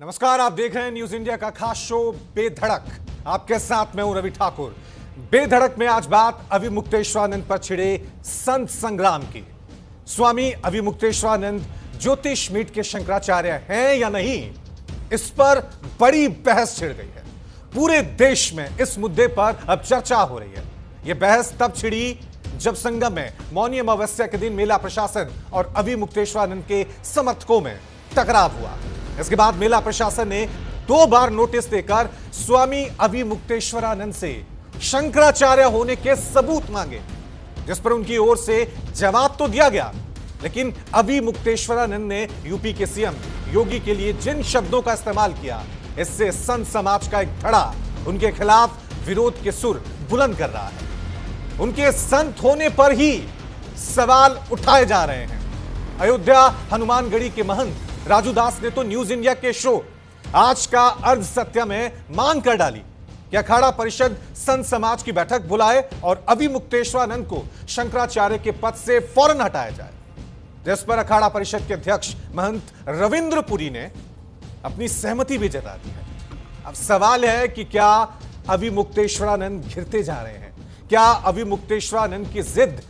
नमस्कार, आप देख रहे हैं न्यूज इंडिया का खास शो बेधड़क। आपके साथ मैं हूं रवि ठाकुर। बेधड़क में आज बात अविमुक्तेश्वरानंद पर छिड़े संत संग्राम की। स्वामी अविमुक्तेश्वरानंद ज्योतिष मीठ के शंकराचार्य हैं या नहीं, इस पर बड़ी बहस छिड़ गई है। पूरे देश में इस मुद्दे पर अब चर्चा हो रही है। यह बहस तब छिड़ी जब संगम में मौनी अमावस्या के दिन मेला प्रशासन और अविमुक्तेश्वरानंद के समर्थकों में टकराव हुआ। इसके बाद मेला प्रशासन ने 2 बार नोटिस देकर स्वामी अविमुक्तेश्वरानंद से शंकराचार्य होने के सबूत मांगे, जिस पर उनकी ओर से जवाब तो दिया गया, लेकिन अविमुक्तेश्वरानंद ने यूपी के सीएम योगी के लिए जिन शब्दों का इस्तेमाल किया, इससे संत समाज का एक धड़ा उनके खिलाफ विरोध के सुर बुलंद कर रहा है। उनके संत होने पर ही सवाल उठाए जा रहे हैं। अयोध्या हनुमानगढ़ी के महंत राजू दास ने तो न्यूज इंडिया के शो आज का अर्ध सत्य में मांग कर डाली कि अखाड़ा परिषद संत समाज की बैठक बुलाए और अविमुक्तेश्वरानंद को शंकराचार्य के पद से फौरन हटाया जाए, जिस पर अखाड़ा परिषद के अध्यक्ष महंत रविंद्र पुरी ने अपनी सहमति भी जता दी है। अब सवाल है कि क्या अविमुक्तेश्वरानंद घिरते जा रहे हैं? क्या अविमुक्तेश्वरानंद की जिद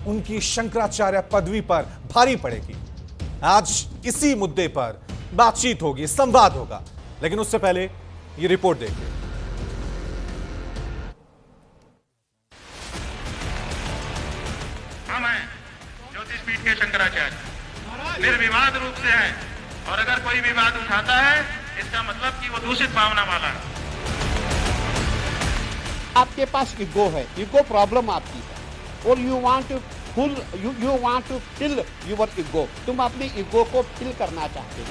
उनकी शंकराचार्य पदवी पर भारी पड़ेगी? आज इसी मुद्दे पर बातचीत होगी, संवाद होगा, लेकिन उससे पहले ये रिपोर्ट देखिए। हम हैं ज्योतिष पीठ के शंकराचार्य, निर्विवाद रूप से है, और अगर कोई विवाद उठाता है इसका मतलब कि वो दूषित भावना वाला है। आपके पास ईगो है, ईगो प्रॉब्लम आपकी है और you want to fill your ego. तुम अपने ईगो को फिल करना चाहते हो।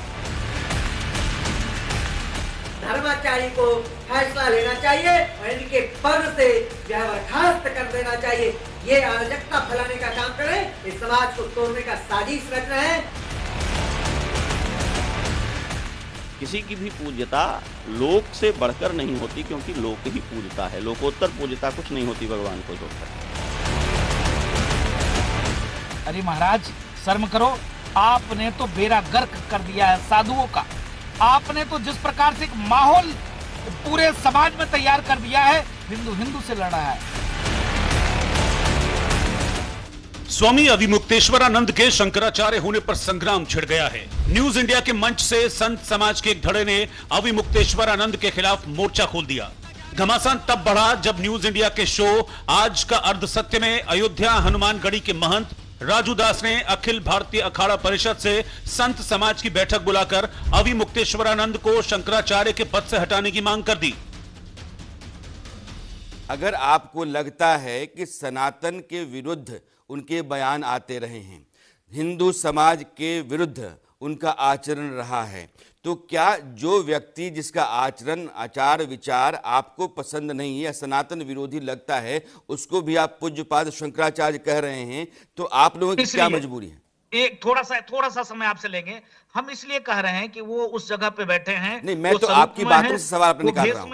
धर्माचार्य को फैसला लेना चाहिए और इनके पद से जो है बर्खास्त कर देना चाहिए। ये अराजकता फैलाने का काम कर रहे हैं, इस समाज को तोड़ने का साजिश रच रहे हैं। किसी की भी पूज्यता लोक से बढ़कर नहीं होती, क्योंकि लोक ही पूजता है। लोकोत्तर पूज्यता कुछ नहीं होती भगवान को छोड़कर। अरे महाराज, शर्म करो। आपने तो बेड़ा गर्क कर दिया है साधुओं का। आपने तो जिस प्रकार से एक माहौल पूरे समाज में तैयार कर दिया है, हिंदू से लड़ रहा है। स्वामी अविमुक्तेश्वरानंद के शंकराचार्य होने पर संग्राम छिड़ गया है। न्यूज इंडिया के मंच से संत समाज के एक धड़े ने अविमुक्तेश्वरानंद के खिलाफ मोर्चा खोल दिया। घमासान तब बढ़ा जब न्यूज इंडिया के शो आज का अर्ध सत्य में अयोध्या हनुमानगढ़ी के महंत राजू दास ने अखिल भारतीय अखाड़ा परिषद से संत समाज की बैठक बुलाकर अविमुक्तेश्वरानंद को शंकराचार्य के पद से हटाने की मांग कर दी। अगर आपको लगता है कि सनातन के विरुद्ध उनके बयान आते रहे हैं, हिंदू समाज के विरुद्ध उनका आचरण रहा है, तो क्या जो व्यक्ति जिसका आचरण आचार विचार आपको पसंद नहीं है, सनातन विरोधी लगता है, उसको भी आप पूज्यपाद शंकराचार्य कह रहे हैं, तो आप लोगों की क्या मजबूरी है? एक थोड़ा सा समय आपसे लेंगे। हम इसलिए कह रहे हैं कि वो उस जगह पे बैठे हैं। नहीं, मैं तो आपकी बातों से सवाल अपने निकाल रहा हूं।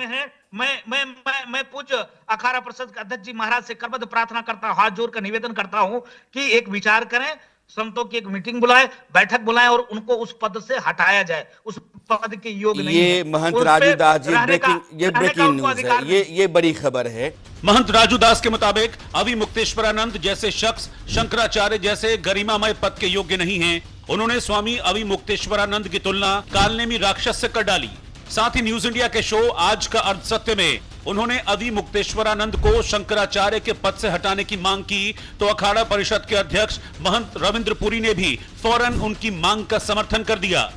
मैं पूज्य अखाड़ा परिषद के अध्यक्ष जी महाराज से करबद्ध प्रार्थना करता हूं, हाथ जोड़कर निवेदन करता हूं कि एक विचार करें, संतों की एक मीटिंग बुलाए, बैठक बुलाएं और उनको उस पद से हटाया जाए। उस पद के योग नहीं ये महंत राजू दास जी ब्रेकिंग न्यूज है, ये बड़ी खबर है। महंत राजू दास के मुताबिक अविमुक्तेश्वरानंद जैसे शख्स शंकराचार्य जैसे गरिमामय पद के योग्य नहीं हैं। उन्होंने स्वामी अविमुक्तेश्वरानंद की तुलना कालनेमी राक्षस से कर डाली। साथ ही न्यूज इंडिया के शो आज का अर्ध सत्य में उन्होंने अविमुक्तेश्वरानंद को शंकराचार्य के पद से हटाने की मांग की, तो अखाड़ा परिषद के अध्यक्ष महंत रविंद्र पुरी ने भी फौरन उनकी मांग का समर्थन कर दिया।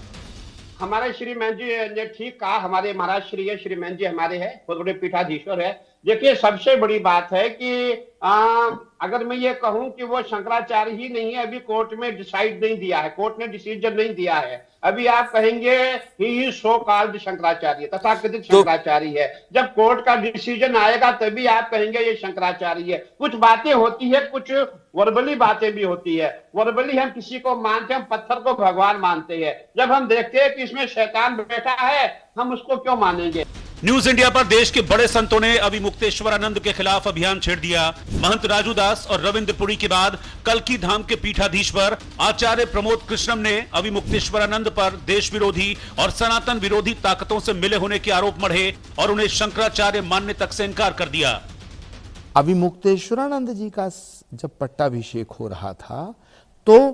हमारे श्रीमान जी ने ठीक कहा, हमारे महाराज श्रीमान जी हमारे हैं, बहुत बड़े पीठाधीश्वर है। देखिए, सबसे बड़ी बात है कि अगर मैं ये कहूं कि वो शंकराचार्य ही नहीं है, अभी कोर्ट में डिसाइड नहीं दिया है, कोर्ट ने डिसीजन नहीं दिया है। अभी आप कहेंगे ही सो कॉल्ड शंकराचार्य, तथाकथित शंकराचार्य है। जब कोर्ट का डिसीजन आएगा तभी आप कहेंगे ये शंकराचार्य है। कुछ बातें होती है, कुछ वर्बली बातें भी होती है। वर्बली हम किसी को मानते हैं, हम पत्थर को भगवान मानते हैं। जब हम देखते हैं कि इसमें शैतान बैठा है, हम उसको क्यों मानेंगे? न्यूज इंडिया पर देश के बड़े संतों ने अविमुक्तेश्वरानंद के खिलाफ अभियान छेड़ दिया। महंत राजू दास और रविंद्रपुरी के बाद कल्की धाम के पीठाधीश्वर आचार्य प्रमोद कृष्णम ने अविमुक्तेश्वरानंद पर देश विरोधी और सनातन विरोधी ताकतों से मिले होने के आरोप मढ़े और उन्हें शंकराचार्य मानने तक से इनकार कर दिया। अविमुक्तेश्वरानंद जी का जब पट्टाभिषेक हो रहा था तो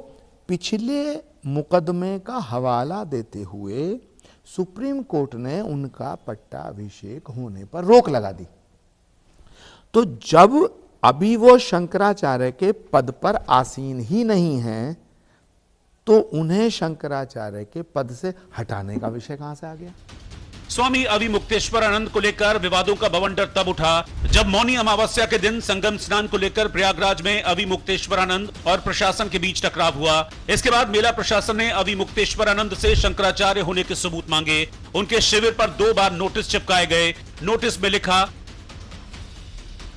पिछले मुकदमे का हवाला देते हुए सुप्रीम कोर्ट ने उनका पट्टाभिषेक होने पर रोक लगा दी। तो जब अभी वो शंकराचार्य के पद पर आसीन ही नहीं हैं, तो उन्हें शंकराचार्य के पद से हटाने का विषय कहां से आ गया? स्वामी अविमुक्तेश्वरानंद को लेकर विवादों का बवंडर तब उठा जब मौनी अमावस्या के दिन संगम स्नान को लेकर प्रयागराज में अविमुक्तेश्वरानंद और प्रशासन के बीच टकराव हुआ। इसके बाद मेला प्रशासन ने अविमुक्तेश्वरानंद से शंकराचार्य होने के सबूत मांगे। उनके शिविर पर 2 बार नोटिस चिपकाए गए। नोटिस में लिखा,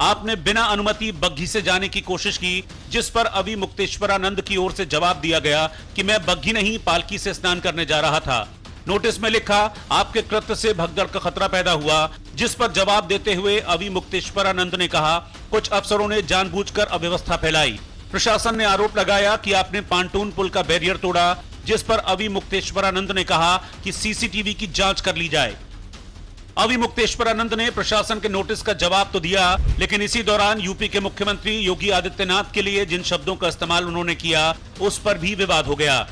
आपने बिना अनुमति बग्घी से जाने की कोशिश की, जिस पर अविमुक्तेश्वरानंद की ओर से जवाब दिया गया कि मैं बग्घी नहीं पालकी से स्नान करने जा रहा था। नोटिस में लिखा, आपके कृत्य से भगदड़ का खतरा पैदा हुआ, जिस पर जवाब देते हुए अविमुक्तेश्वरानंद ने कहा, कुछ अफसरों ने जानबूझकर अव्यवस्था फैलाई। प्रशासन ने आरोप लगाया कि आपने पांटून पुल का बैरियर तोड़ा, जिस पर अविमुक्तेश्वरानंद ने कहा कि सीसीटीवी की जांच कर ली जाए। अविमुक्तेश्वरानंद ने प्रशासन के नोटिस का जवाब तो दिया, लेकिन इसी दौरान यूपी के मुख्यमंत्री योगी आदित्यनाथ के लिए जिन शब्दों का इस्तेमाल उन्होंने किया, उस पर भी विवाद हो गया।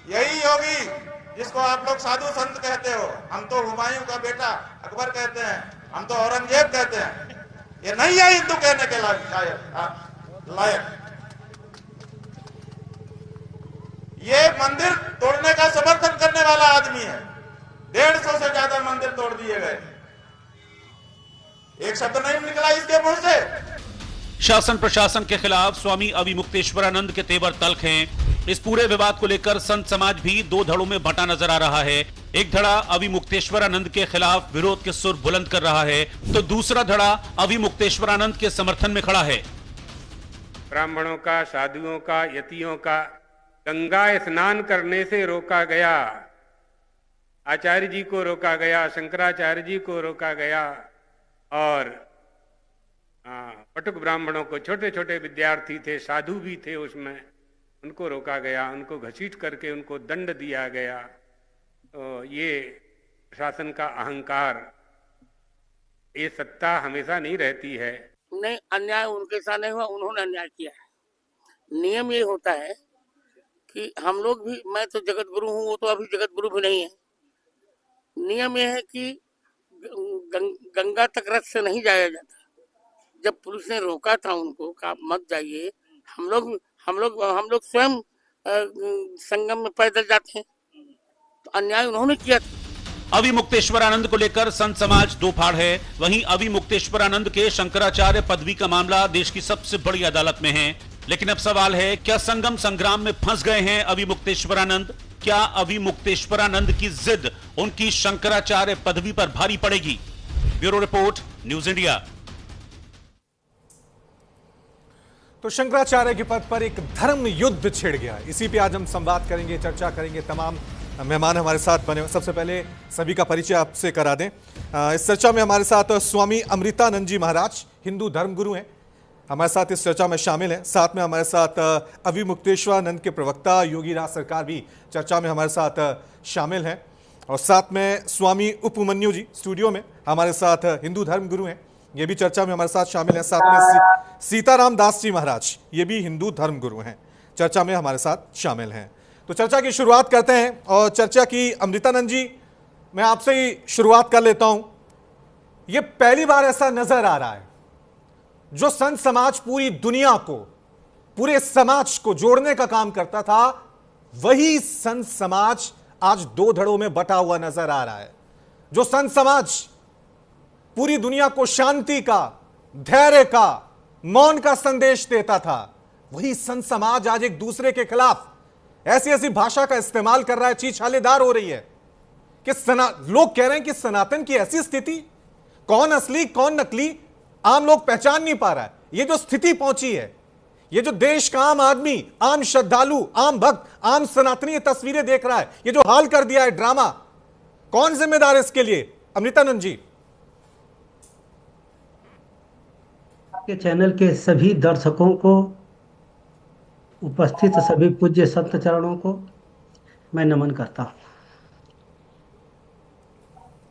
यही योगी जिसको आप लोग साधु संत कहते हो, हम तो हुमायूं का बेटा अकबर कहते हैं, हम तो औरंगजेब कहते हैं, ये नहीं है हिंदू कहने के लायक। ये मंदिर तोड़ने का समर्थन करने वाला आदमी है। 150 से ज्यादा मंदिर तोड़ दिए गए, एक शब्द नहीं निकला इसके मुंह से। शासन प्रशासन के खिलाफ स्वामी अविमुक्तेश्वरानंद के तेवर तल्ख हैं। इस पूरे विवाद को लेकर संत समाज भी 2 धड़ों में बंटा नजर आ रहा है। एक धड़ा अविमुक्तेश्वरानंद के खिलाफ विरोध के सुर बुलंद कर रहा है, तो दूसरा धड़ा अविमुक्तेश्वरानंद के समर्थन में खड़ा है। ब्राह्मणों का, साधुओं का, यतियों का गंगा स्नान करने से रोका गया। आचार्य जी को रोका गया, शंकराचार्य जी को रोका गया, और पटुक ब्राह्मणों को, छोटे छोटे विद्यार्थी थे, साधु भी थे उसमें, उनको रोका गया, उनको घसीट करके उनको दंड दिया गया। तो ये शासन का अहंकार, ये सत्ता हमेशा नहीं रहती है। नहीं, अन्याय उनके साथ नहीं हुआ, उन्होंने अन्याय किया है। नियम ये होता है कि हम लोग भी, मैं तो जगत गुरु हूँ, वो तो अभी जगत गुरु भी नहीं है। नियम ये है कि गंगा तक रथ से नहीं जाया जाता। जब पुलिस ने रोका था उनको, कहा मत जाइए, हम लोग स्वयं संगम में पैदल जाते हैं, तो अन्याय उन्होंने किया था। अविमुक्तेश्वरानंद को लेकर संत समाज 2 फाड़ है। वहीं अविमुक्तेश्वरानंद के शंकराचार्य पदवी का मामला देश की सबसे बड़ी अदालत में है। लेकिन अब सवाल है, क्या संगम संग्राम में फंस गए हैं अविमुक्तेश्वरानंद? क्या अविमुक्तेश्वरानंद की जिद उनकी शंकराचार्य पदवी पर भारी पड़ेगी? Bureau report, news India. तो शंकराचार्य के पद पर एक धर्म युद्ध छिड़ गया। इसी पे आज हम संवाद करेंगे, चर्चा करेंगे। तमाम मेहमान हमारे साथ बने। सबसे पहले सभी का परिचय आपसे करा दें। इस चर्चा में हमारे साथ स्वामी अमृतानंद जी महाराज, हिंदू धर्मगुरु हैं, हमारे साथ इस चर्चा में शामिल हैं। साथ में हमारे साथ अविमुक्तेश्वरानंद के प्रवक्ता योगी राज सरकार भी चर्चा में हमारे साथ शामिल हैं। और साथ में स्वामी उपमन्यु जी स्टूडियो में हमारे साथ हिंदू धर्मगुरु हैं, ये भी चर्चा में हमारे साथ शामिल हैं। साथ में सीताराम दास जी महाराज, ये भी हिंदू धर्मगुरु हैं, चर्चा में हमारे साथ शामिल हैं। तो चर्चा की शुरुआत करते हैं। और चर्चा की अमृतानंद जी, मैं आपसे ही शुरुआत कर लेता हूं। यह पहली बार ऐसा नजर आ रहा है जो संत समाज पूरी दुनिया को, पूरे समाज को जोड़ने का काम करता था, वही संत समाज आज 2 धड़ों में बटा हुआ नजर आ रहा है। जो संत समाज पूरी दुनिया को शांति का, धैर्य का, मौन का संदेश देता था, वही संत समाज आज एक दूसरे के खिलाफ ऐसी ऐसी भाषा का इस्तेमाल कर रहा है, चीछालेदार हो रही है कि लोग कह रहे हैं कि सनातन की ऐसी स्थिति, कौन असली कौन नकली आम लोग पहचान नहीं पा रहा है। ये जो स्थिति पहुंची है, ये जो देश का आम आदमी, आम श्रद्धालु, आम भक्त, आम सनातनी ये तस्वीरें देख रहा है, ये जो हाल कर दिया है ड्रामा, कौन जिम्मेदार है इसके लिए? अमृतानंद जी, आपके चैनल के सभी दर्शकों को, उपस्थित सभी पूज्य संत चरणों को मैं नमन करता हूं।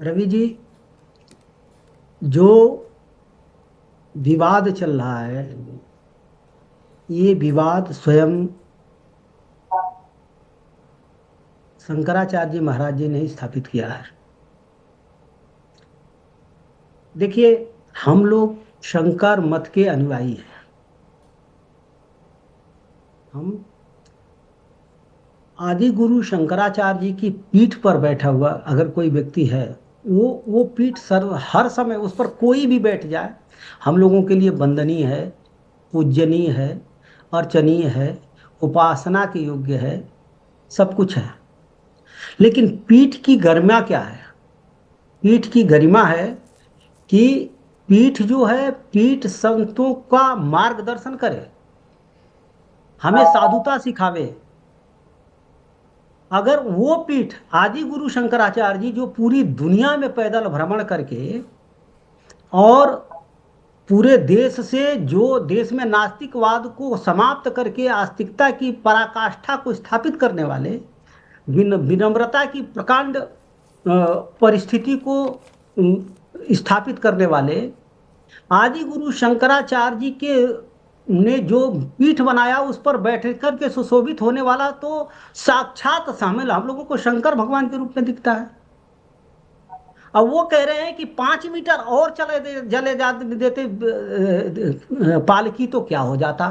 रवि जी, जो विवाद चल रहा है, ये विवाद स्वयं शंकराचार्य जी महाराज जी ने ही स्थापित किया है। देखिए, हम लोग शंकर मत के अनुयायी हैं। हम आदि गुरु शंकराचार्य जी की पीठ पर बैठा हुआ अगर कोई व्यक्ति है, वो पीठ हर समय उस पर कोई भी बैठ जाए, हम लोगों के लिए वंदनीय है, पूजनीय है, अर्चनीय है, उपासना के योग्य है, सब कुछ है। लेकिन पीठ की गरिमा क्या है? पीठ की गरिमा है कि पीठ जो है, पीठ संतों का मार्गदर्शन करे, हमें साधुता सिखावे। अगर वो पीठ आदि गुरु शंकराचार्य जी जो पूरी दुनिया में पैदल भ्रमण करके और पूरे देश से, जो देश में नास्तिकवाद को समाप्त करके आस्तिकता की पराकाष्ठा को स्थापित करने वाले, विनम्रता की प्रकांड परिस्थिति को स्थापित करने वाले आदि गुरु शंकराचार्य जी के ने जो पीठ बनाया, उस पर बैठ कर के सुशोभित होने वाला तो साक्षात शामिल हम लोगों को शंकर भगवान के रूप में दिखता है। अब वो कह रहे हैं कि 5 मीटर और चले देते पालकी तो क्या हो जाता?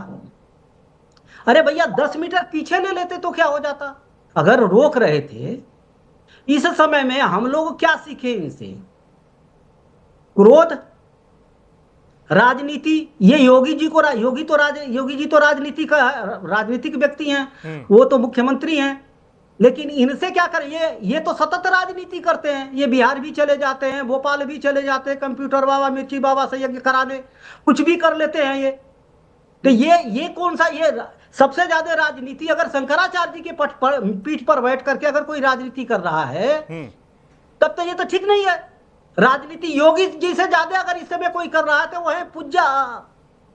अरे भैया, 10 मीटर पीछे ले लेते तो क्या हो जाता? अगर रोक रहे थे, इस समय में हम लोग क्या सीखे इनसे? क्रोध, राजनीति। ये योगी जी तो राजनीतिक व्यक्ति हैं, वो तो मुख्यमंत्री हैं, लेकिन इनसे क्या करें? ये तो सतत राजनीति करते हैं। ये बिहार भी चले जाते हैं, भोपाल भी चले जाते हैं, कंप्यूटर बाबा, मिर्ची बाबा से यज्ञ कराने कुछ भी कर लेते हैं ये। तो ये कौन सा? ये सबसे ज्यादा राजनीति अगर शंकराचार्य जी के पीठ पर बैठ करके अगर कोई राजनीति कर रहा है, तब तो ये तो ठीक नहीं है। राजनीति योगी जी से ज्यादा अगर इस समय कोई कर रहा है तो वह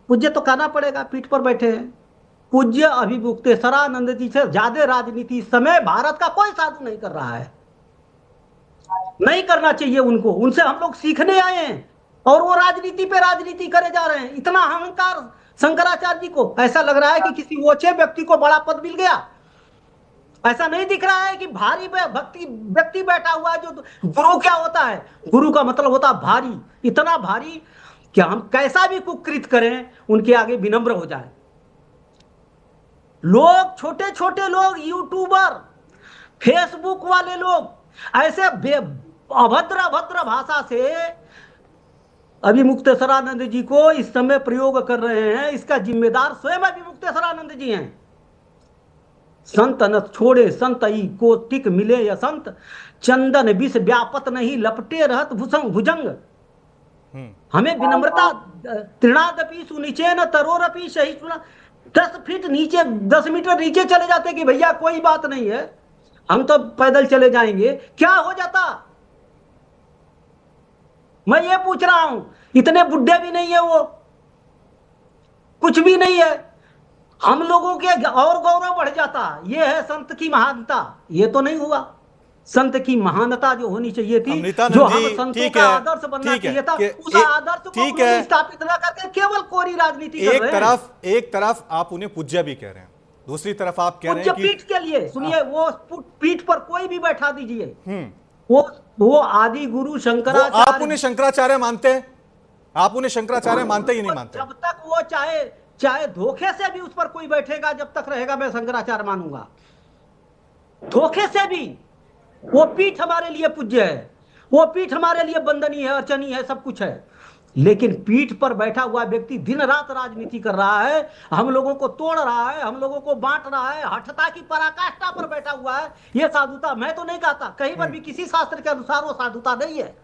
पूज्य तो कहना पड़ेगा, पीठ पर बैठे हैं। पूज्य अभिमुक्तेश्वरानंद जी से ज्यादा राजनीति इस समय भारत का कोई साधु नहीं कर रहा है। नहीं करना चाहिए उनको, उनसे हम लोग सीखने आए हैं और वो राजनीति पे राजनीति करे जा रहे हैं। इतना अहंकार शंकराचार्य जी को। ऐसा लग रहा है कि किसी ओछे व्यक्ति को बड़ा पद मिल गया। ऐसा नहीं दिख रहा है कि भारी भक्ति व्यक्ति बैठा हुआ है। जो गुरु क्या होता है? गुरु का मतलब होता है भारी, इतना भारी कि हम कैसा भी कुकृत करें उनके आगे विनम्र हो जाए। लोग, छोटे छोटे लोग, यूट्यूबर, फेसबुक वाले लोग ऐसे अभद्र भाषा से अभिमुक्तेश्वरानंद जी को इस समय प्रयोग कर रहे हैं। इसका जिम्मेदार स्वयं अभिमुक्तेश्वरानंद जी हैं। संत न छोड़े संत ई को टिक मिले या संत, चंदन विष व्यापत नहीं लपटे रहत भुजंग। हमें विनम्रता, तृणादपि सुनिचे न तरोरपि सहिष्णुना। 10 फीट नीचे, 10 मीटर नीचे चले जाते कि भैया कोई बात नहीं है, हम तो पैदल चले जाएंगे, क्या हो जाता? मैं ये पूछ रहा हूं। इतने बुढ़े भी नहीं है वो, कुछ भी नहीं है। हम लोगों के और गौरव बढ़ जाता। ये है संत की महानता। ये तो नहीं हुआ। संत की महानता जो होनी चाहिए थी, जो हम संतों का आदर्श बनना चाहिए था, उस आदर्श को स्थापित न करके केवल कोरी राजनीति कर रहे हैं। एक तरफ आप उन्हें पूज्य भी कह रहे हैं, दूसरी तरफ आप कह रहे हैं कि पीठ के लिए सुनिए, वो पीठ पर कोई भी बैठा दीजिए, वो आदि गुरु शंकराचार्य। आप उन्हें शंकराचार्य मानते हैं? आप उन्हें शंकराचार्य मानते ही नहीं मानते? जब तक वो चाहे धोखे से भी उस पर कोई बैठेगा, जब तक रहेगा मैं शंकराचार्य मानूंगा। धोखे से भी वो पीठ हमारे लिए पूज्य है, वो पीठ हमारे लिए वंदनीय है, अर्चनीय है, सब कुछ है। लेकिन पीठ पर बैठा हुआ व्यक्ति दिन रात राजनीति कर रहा है, हम लोगों को तोड़ रहा है, हम लोगों को बांट रहा है, हठता की पराकाष्ठा पर बैठा हुआ है। ये साधुता मैं तो नहीं कहता, कहीं पर भी किसी शास्त्र के अनुसार वो साधुता नहीं है।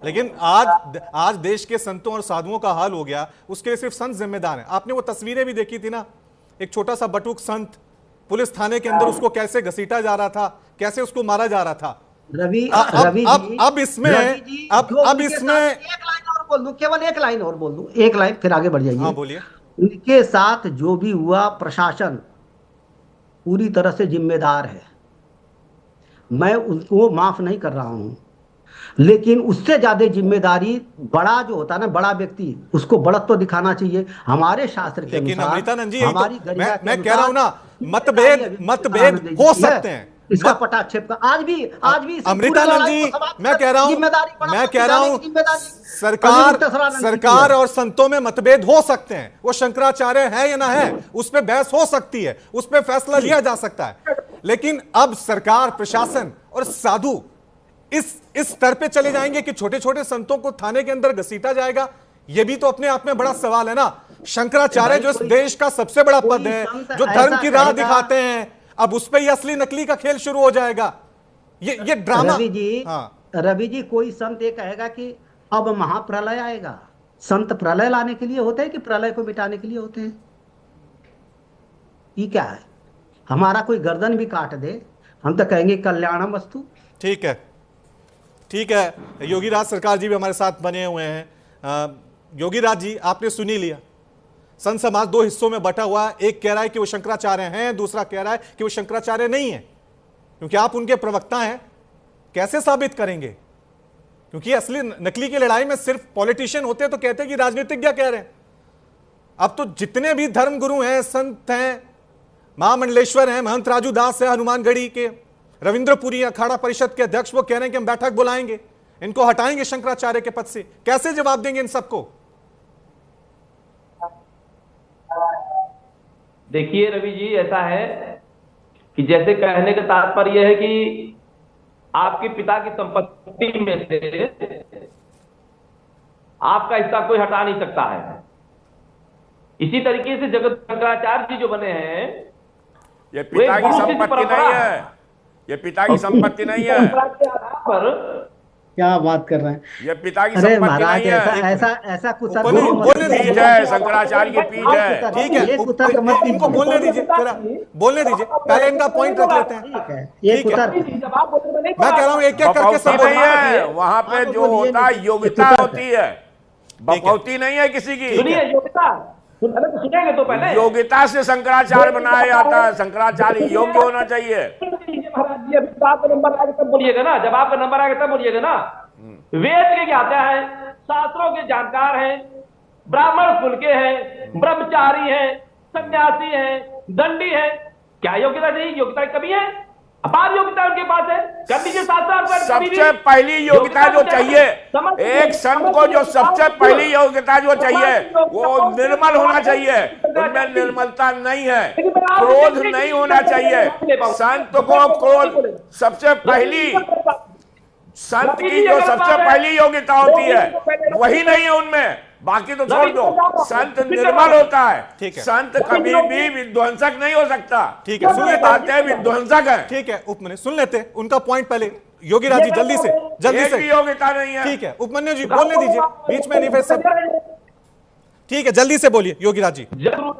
लेकिन आज देश के संतों और साधुओं का हाल हो गया, उसके लिए सिर्फ संत जिम्मेदार हैं। आपने वो तस्वीरें भी देखी थी ना, एक छोटा सा बटुक संत पुलिस थाने के अंदर उसको कैसे घसीटा जा रहा था, कैसे उसको मारा जा रहा था। रवि जी, अब इसमें अब इसमें एक लाइन और बोल दूं, केवल एक लाइन और बोल दूं, एक लाइन, फिर आगे बढ़ जाइए। हाँ बोलिए। उनके साथ जो भी हुआ, प्रशासन पूरी तरह से जिम्मेदार है, मैं उनको माफ नहीं कर रहा हूं, लेकिन उससे ज्यादा जिम्मेदारी बड़ा जो होता है ना, बड़ा व्यक्ति, उसको बड़त्व दिखाना चाहिए हमारे शास्त्र के लेकिन अनुसार। अमृतानंद जी, हमारी गरिमा के मैं कह रहा हूं ना, मतभेद हो सकते हैं, इसका पटाक्षेप का आज भी अमृतानंद जी, मैं कह रहा हूं सरकार और संतों में मतभेद हो सकते हैं, वो शंकराचार्य है या ना है उस पर बहस हो सकती है, उस पर फैसला लिया जा सकता है, लेकिन अब सरकार, प्रशासन और साधु इस स्तर पे चले जाएंगे कि छोटे छोटे संतों को थाने के अंदर घसीटा जाएगा। यह भी तो अपने आप में बड़ा सवाल है ना। शंकराचार्य जो इस देश का सबसे बड़ा पद है, जो धर्म की राह दिखाते हैं, अब उस पे ही असली नकली का खेल शुरू हो जाएगा। ये ड्रामा। रवि जी, कोई संत ये कहेगा कि अब महाप्रलय आएगा। संत प्रलय लाने के लिए होते हैं कि प्रलय को मिटाने के लिए होते हैं? ये क्या है? हमारा कोई गर्दन भी काट दे, हम तो कहेंगे कल्याणम वस्तु। ठीक है, ठीक है। योगीराज सरकार जी भी हमारे साथ बने हुए हैं। योगीराज जी, आपने सुनी लिया, संत समाज दो हिस्सों में बटा हुआ है। एक कह रहा है कि वो शंकराचार्य हैं, दूसरा कह रहा है कि वो शंकराचार्य नहीं है, क्योंकि आप उनके प्रवक्ता हैं। कैसे साबित करेंगे? क्योंकि असली नकली की लड़ाई में सिर्फ पॉलिटिशियन होते हैं तो कहते हैं कि राजनीतिज्ञ कह रहे हैं। अब तो जितने भी धर्मगुरु हैं, संत हैं, महामंडलेश्वर हैं, महंत राजू दास है, हनुमानगढ़ी के रविंद्रपुरी अखाड़ा परिषद के अध्यक्ष, वो कह रहे हैं कि हम बैठक बुलाएंगे, इनको हटाएंगे शंकराचार्य के पद से। कैसे जवाब देंगे इन सबको? देखिए रवि जी, ऐसा है कि जैसे कहने का तात्पर्य है कि आपके पिता की संपत्ति में से आपका हिस्सा कोई हटा नहीं सकता है। इसी तरीके से जगत शंकराचार्य जी जो बने हैं, ये पिता की संपत्ति नहीं है, ये पिता की संपत्ति नहीं है। क्या बात कर रहे हैं? ये पिता की संपत्ति नहीं है। ऐसा कुछ पीठ है, शंकराचार्य की पीठ है। ठीक है, इनको बोलने दीजिए, बोलने दीजिए, पहले इनका पॉइंट रख लेते हैं। ठीक है, मैं कह रहा हूँ एक एक करके सब नहीं है। वहां पे जो होता है योग्यता होती है, बकौती नहीं है किसी की। सुनेंगे तो पहले योग्यता से शंकराचार्य बनाया जाता है। शंकराचार्य योग्य होना चाहिए। महाराज जी, अभी आपका नंबर आएगा तब बोलिएगा ना, जब आपका नंबर आएगा तब बोलिएगा ना। वेद के ज्ञाता है, शास्त्रों के जानकार हैं, ब्राह्मण कुल के हैं, ब्रह्मचारी हैं, सन्यासी हैं, दंडी हैं। क्या योग्यता नहीं? योग्यता कभी है, अपार योग्यता उनके पास है। कर लीजिए शास्त्र। सबसे पहली योग्यता जो चाहिए एक संत को, जो सबसे पहली योग्यता जो चाहिए वो निर्मल होना चाहिए। उनमें निर्मलता नहीं है, क्रोध नहीं होना चाहिए। संत को क्रोध, सबसे पहली संत की जो सबसे पहली योग्यता होती है वही नहीं है उनमें। बाकी तो छोड़ दो, संत निर्मल होता है। ठीक है, संत कभी भी विध्वंसक नहीं हो सकता। ठीक है, सुन लेते हैं, विध्वंसक है। ठीक है, उपमन्यु सुन लेते उनका पॉइंट पहले। योगीराज जी जल्दी से योग्यता नहीं है। ठीक है, उपमन्यु जी बोलने दीजिए, बीच में नहीं सब। ठीक है, जल्दी से बोलिए योगीराज जी। जरूर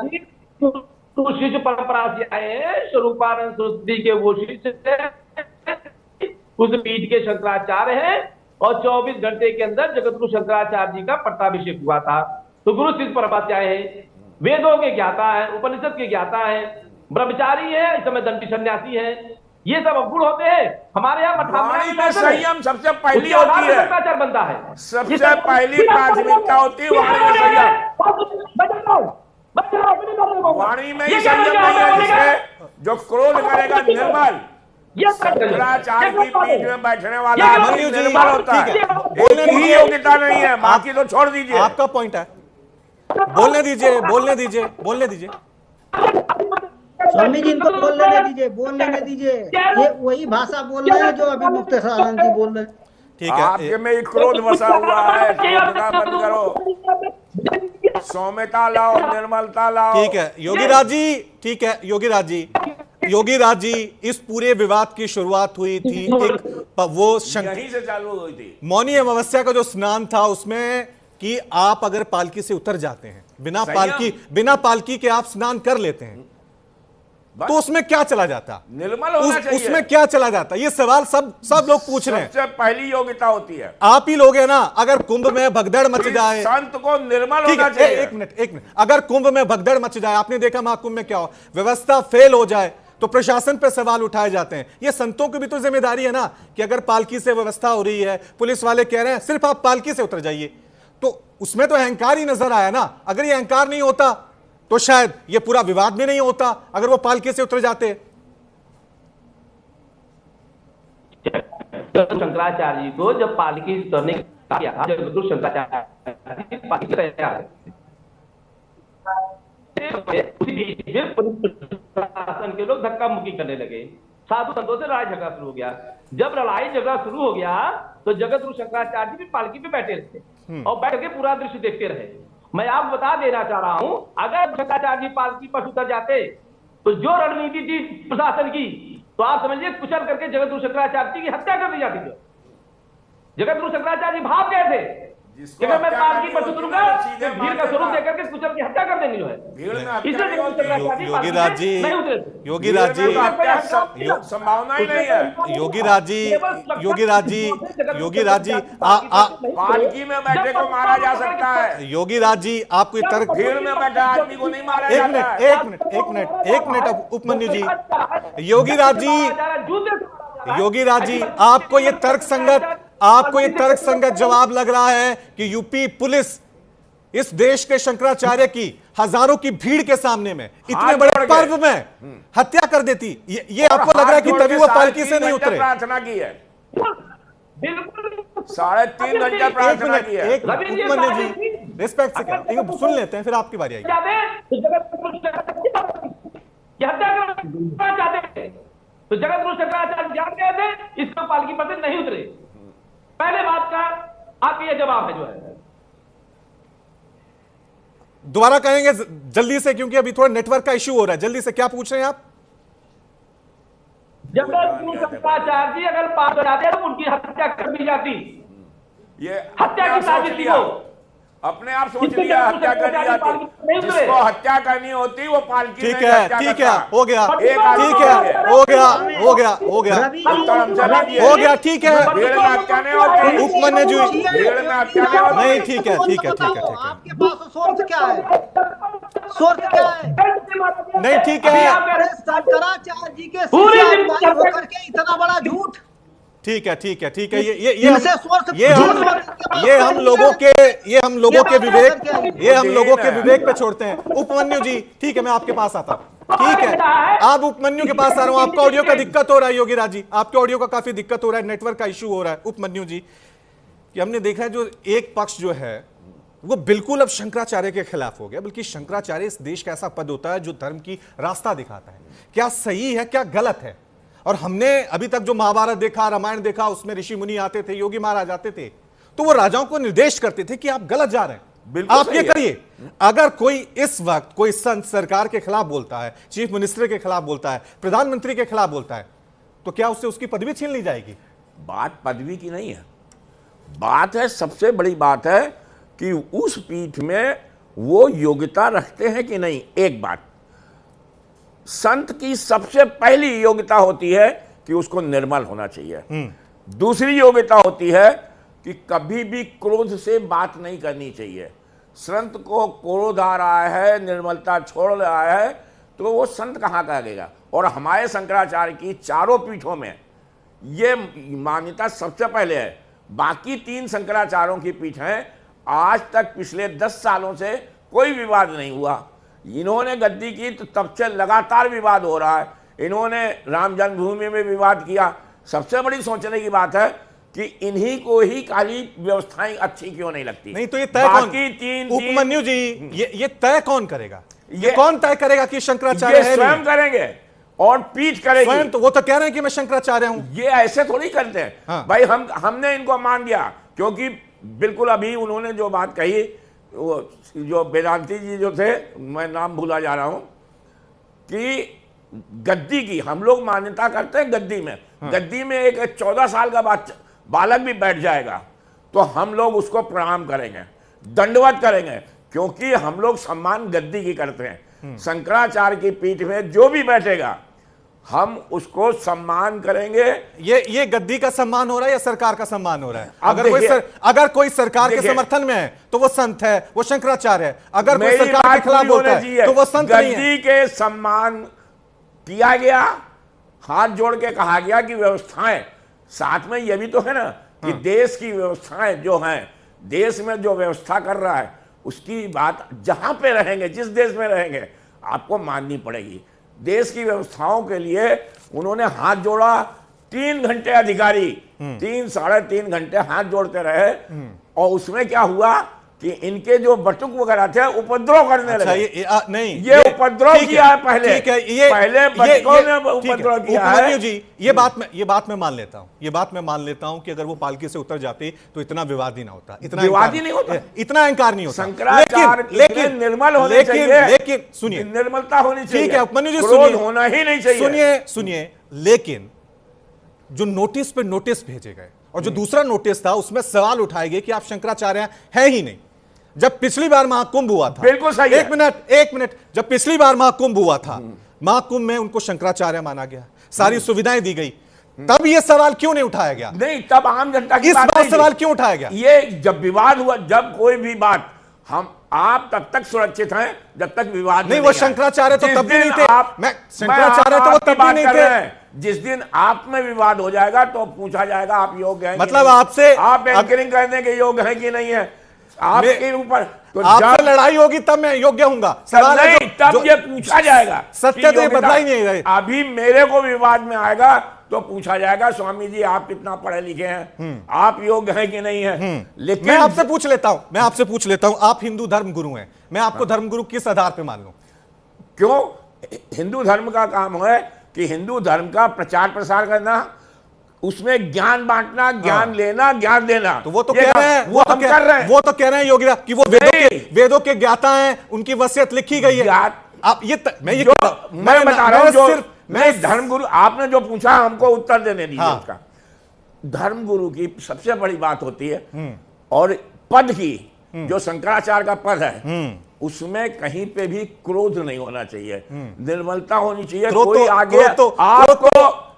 जी, शिष्य परंपरा से आए, स्वरूपानंद सरस्वती के वो शिष्य उस पीठ के शंकराचार्य हैं, और 24 घंटे के अंदर जगतगुरु शंकराचार्य जी का पट्टाभिषेक हुआ था। तो गुरु शिष्य परंपरा से आए हैं, वेदों के ज्ञाता है, उपनिषद के ज्ञाता है, ब्रह्मचारी है, इस समय दंडी सन्यासी है। ये सब अवगुण होते हैं। हमारे यहाँ संयम सबसे पहली होती है, शंकराचार्य बनता है। सबसे पहली प्राथमिकता होती है वाणी में संयम। वाणी में ही संयम नहीं है, जिससे जो क्रोध करेगा निर्मल। शंकराचार्य की पीठ में बैठने वाला आदमी निर्मल होता है। बोलने की योग्यता नहीं है, बाकी तो छोड़ दीजिए। आपका पॉइंट है, बोलने दीजिए, बोलने दीजिए, बोलने दीजिए। स्वामी जी इनको बोलने दीजिए। ये वही भाषा बोल रहे हैं जो अभी मुक्तेश्वरानंद जी बोल रहे हैं। ठीक है, आपके में क्रोध बसा हुआ है, क्रोधता बंद करो, सौम्यता लाओ, निर्मलता लाओ। ठीक है योगीराज जी, ठीक है योगीराज जी। योगीराज जी, इस पूरे विवाद की शुरुआत हुई थी यहीं से चालू हुई थी। मौनी अमावस्या का जो स्नान था उसमें कि आप अगर पालकी से उतर जाते हैं, बिना पालकी के आप स्नान कर लेते हैं। तो उसमें क्या चला जाता? निर्मल होना चाहिए। उसमें क्या चला जाता? ये सवाल सब लोग पूछ रहे हैं। सबसे पहली योग्यता होती है। आप ही लोग हैं ना, अगर कुंभ में भगदड़ मच जाए, संत को निर्मल होना चाहिए। एक मिनट, अगर कुंभ में भगदड़ मच जाए, आपने देखा महाकुंभ में क्या हो, व्यवस्था फेल हो जाए तो प्रशासन पे सवाल उठाए जाते हैं। ये संतों की भी तो जिम्मेदारी है ना कि अगर पालकी से व्यवस्था हो रही है, पुलिस वाले कह रहे हैं सिर्फ आप पालकी से उतर जाइए, तो उसमें तो अहंकार ही नजर आया ना। अगर ये अहंकार नहीं होता तो शायद ये पूरा विवाद भी नहीं होता, अगर वो पालकी से उतर जाते। शंकराचार्य जी को जब पालकी उतरने का किया था, जगद्गुरु शंकराचार्य पालकी तैयार प्रशासन के लोग धक्का मुक्की करने लगे, साधु संतों से लड़ाई झगड़ा शुरू हो गया। जब लड़ाई झगड़ा शुरू हो गया तो जगद्गुरु शंकराचार्य जी भी पालकी पे बैठे थे और बैठ के पूरा दृश्य देखते रहे। मैं आपको बता देना चाह रहा हूं, अगर शंकराचार्य जी पालकी पर उतर जाते तो जो रणनीति थी प्रशासन की, तो आप समझिए कुचल करके जगद्गुरु शंकराचार्य जी की हत्या कर दी जाती थी। जगद्गुरु शंकराचार्य जी भाग गए थे कि अगर मैं पालकी पर उतरूंगा तो भीड़ का स्वरूप देकर के कुचल की हत्या कर देंगे जो है। योगी राज जी, योगी राज जी, संभावना ही नहीं है। योगी राज जी, योगी राज जी, योगी राज जी, पालकी में बैठे को मारा जा सकता है। योगी राज जी, आपको ये तर्क, भीड़ में बैठा आदमी को नहीं मारा जाता है। एक मिनट उपमन्यु जी, योगी राज जी, योगी राज जी, आपको ये तर्क संगत जवाब लग रहा है कि यूपी पुलिस इस देश के शंकराचार्य की हजारों की भीड़ के सामने में इतने बड़े पर्व में हत्या कर देती? ये आपको लग रहा है कि तभी वो पालकी से नहीं उतरे? प्रार्थना की है, 3.5 घंटे प्रार्थना की है। उपमन्यु जी, रिस्पेक्ट से क्या, सुन लेते हैं, फिर आपकी बारी आएगी। तो जगद्गुरु शंकराचार्य जान गए थे, इसको पालकी पर से नहीं उतरे। पहले बात का आपका यह जवाब है जो है। दोबारा कहेंगे जल्दी से, क्योंकि अभी थोड़ा नेटवर्क का इश्यू हो रहा है। जल्दी से क्या पूछ रहे हैं आप? जगद्गुरु शंकराचार्य जी अगर पास हो जाते तो उनकी हत्या कर दी जाती। ये हत्या की साजिश थी वो। अपने आप सोच लिया हत्या करनी जाती, जिसको हत्या करनी होती वो पालकी में ठीक है, हो गया, ठीक है, हो गया, ठीक है, उपमन्यु जी, नहीं, ठीक है, आपके पास सोर्स क्या है? नहीं, ठीक है, शंकराचार्य जी के होकर के इतना बड़ा झूठ। ठीक है, ये हम लोगों के विवेक पे छोड़ते हैं। उपमन्यु जी, ठीक है, मैं आपके पास आता हूं। ठीक है, आप उपमन्यु के पास आ रहा हूं। आपका ऑडियो का दिक्कत हो रहा है योगी राज जी, आपके ऑडियो का काफी दिक्कत हो रहा है, नेटवर्क का इश्यू हो रहा है। उपमन्यु जी, कि हमने देखा है जो एक पक्ष जो है वो बिल्कुल अब शंकराचार्य के खिलाफ हो गया, बल्कि शंकराचार्य इस देश का ऐसा पद होता है जो धर्म की रास्ता दिखाता है। क्या सही है, क्या गलत है? और हमने अभी तक जो महाभारत देखा, रामायण देखा, उसमें ऋषि मुनि आते थे, योगी महाराज आते थे, तो वो राजाओं को निर्देश करते थे कि आप गलत जा रहे हैं, आप ये करिए। अगर कोई इस वक्त कोई संत सरकार के खिलाफ बोलता है, चीफ मिनिस्टर के खिलाफ बोलता है, प्रधानमंत्री के खिलाफ बोलता है, तो क्या उससे उसकी पदवी छीन ली जाएगी? बात पदवी की नहीं है, बात है, सबसे बड़ी बात है कि उस पीठ में वो योग्यता रखते हैं कि नहीं। एक बात, संत की सबसे पहली योग्यता होती है कि उसको निर्मल होना चाहिए। दूसरी योग्यता होती है कि कभी भी क्रोध से बात नहीं करनी चाहिए। संत को क्रोध आ रहा है, निर्मलता छोड़ रहा है, तो वो संत कहाँ कहेगा? और हमारे शंकराचार्य की चारों पीठों में ये मान्यता सबसे पहले है। बाकी 3 शंकराचार्यों की पीठ हैं, आज तक पिछले 10 सालों से कोई विवाद नहीं हुआ। इन्होंने गद्दी की तो तब से लगातार विवाद हो रहा है। इन्होंने राम जन्मभूमि में विवाद किया। सबसे बड़ी सोचने की बात है कि इन्हीं को ही काली व्यवस्थाएं अच्छी क्यों नहीं लगती। नहीं तो ये तय कौन, उपमन्यु जी, ये तय कौन करेगा? ये कौन तय करेगा कि शंकराचार्य है? स्वयं करेंगे और पीठ करेगी। स्वयं तो वो तो कह रहे हैं कि मैं शंकराचार्य हूं। ये ऐसे थोड़ी करते हैं। हाँ। भाई हमने इनको मान लिया, क्योंकि बिल्कुल अभी उन्होंने जो बात कही, वो जो वेदांती जी जो थे, मैं नाम भूला जा रहा हूं, कि गद्दी की हम लोग मान्यता करते हैं गद्दी में। हाँ। गद्दी में एक 14 साल का बालक भी बैठ जाएगा तो हम लोग उसको प्रणाम करेंगे, दंडवत करेंगे, क्योंकि हम लोग सम्मान गद्दी की करते हैं। शंकराचार्य की पीठ में जो भी बैठेगा हम उसको सम्मान करेंगे। ये गद्दी का सम्मान हो रहा है या सरकार का सम्मान हो रहा है? अब अगर कोई सरकार के समर्थन में है तो वो संत है, वो शंकराचार्य है। अगर कोई सरकार के खिलाफ बोलता है तो वो संत नहीं है। गद्दी के सम्मान किया गया, हाथ जोड़ के कहा गया कि व्यवस्थाएं, साथ में ये भी तो है ना कि देश की व्यवस्थाएं जो हैं, देश में जो व्यवस्था कर रहा है उसकी बात जहां पे रहेंगे, जिस देश में रहेंगे, आपको माननी पड़ेगी। देश की व्यवस्थाओं के लिए उन्होंने हाथ जोड़ा, 3 घंटे अधिकारी 3-3.5 घंटे हाथ जोड़ते रहे, और उसमें क्या हुआ कि इनके जो बटुक वगैरह थे उपद्रव करने लगे। ये उपद्रव किया है पहले। ठीक है, ये बटुकों ने उपद्रव किया है जी। ये बात मैं मान लेता हूँ, ये बात मैं मान लेता हूँ कि अगर वो पालकी से उतर जाती तो इतना विवाद ही ना होता, इतना विवाद ही नहीं होता, इतना अहंकार नहीं होता। शंकराचार्य लेकिन निर्मल होने चाहिए, लेकिन सुनिए, निर्मलता होनी चाहिए। ठीक है उपमन्यु जी, क्रोध होना ही नहीं चाहिए। सुनिए, लेकिन जो नोटिस पे नोटिस भेजे गए और जो दूसरा नोटिस था उसमें सवाल उठाए गए कि आप शंकराचार्य हैं ही नहीं। जब पिछली बार महाकुंभ हुआ था, बिल्कुल सही है। एक मिनट, जब पिछली बार महाकुंभ हुआ था, महाकुंभ में उनको शंकराचार्य माना गया, सारी सुविधाएं दी गई, तब ये सवाल क्यों नहीं उठाया गया? नहीं, तब आम जनता की इस बार सवाल क्यों उठाया गया? ये जब विवाद हुआ, जब कोई भी बात, आप तब तक सुरक्षित हैं जब तक विवाद नहीं। वो शंकराचार्य तो तब भी नहीं थे, शंकराचार्य तो वो तब भी नहीं थे। जिस दिन आप में विवाद हो जाएगा तो पूछा जाएगा आप योग्य हैं, मतलब आपसे आप एंकरिंग करने के योग्य हैं कि नहीं है, आपके ऊपर तो आपसे लड़ाई होगी तब मैं योग्य होऊंगा। सवाल नहीं, तब ये पूछा जाएगा। सत्य तो बदला ही नहीं रहे। अभी मेरे को विवाद में आएगा तो पूछा जाएगा स्वामी जी आप कितना पढ़े लिखे हैं, आप योग्य हैं कि नहीं है। लेकिन मैं आपसे पूछ लेता हूं, आप हिंदू धर्म गुरु हैं, मैं आपको धर्म गुरु किस आधार पे मान लूं? क्यों? हिंदू धर्म का काम है कि हिंदू धर्म का प्रचार प्रसार करना, उसमें ज्ञान बांटना, ज्ञान लेना, ज्ञान देना। तो वो तो कह रहे हैं, वो हम कर रहे हैं। वो तो कह रहे हैं योगी कि वो वेदों के ज्ञाता हैं, उनकी वसीयत लिखी गई है। आप मैं बता रहा हूं, जो मैं धर्मगुरु, आपने जो पूछा हमको उत्तर देने दीजिए उसका। धर्मगुरु की सबसे बड़ी बात होती है, और पद की, जो शंकराचार्य का पद है उसमें कहीं पे भी क्रोध नहीं होना चाहिए, निर्मलता होनी चाहिए। कोई आगे आपको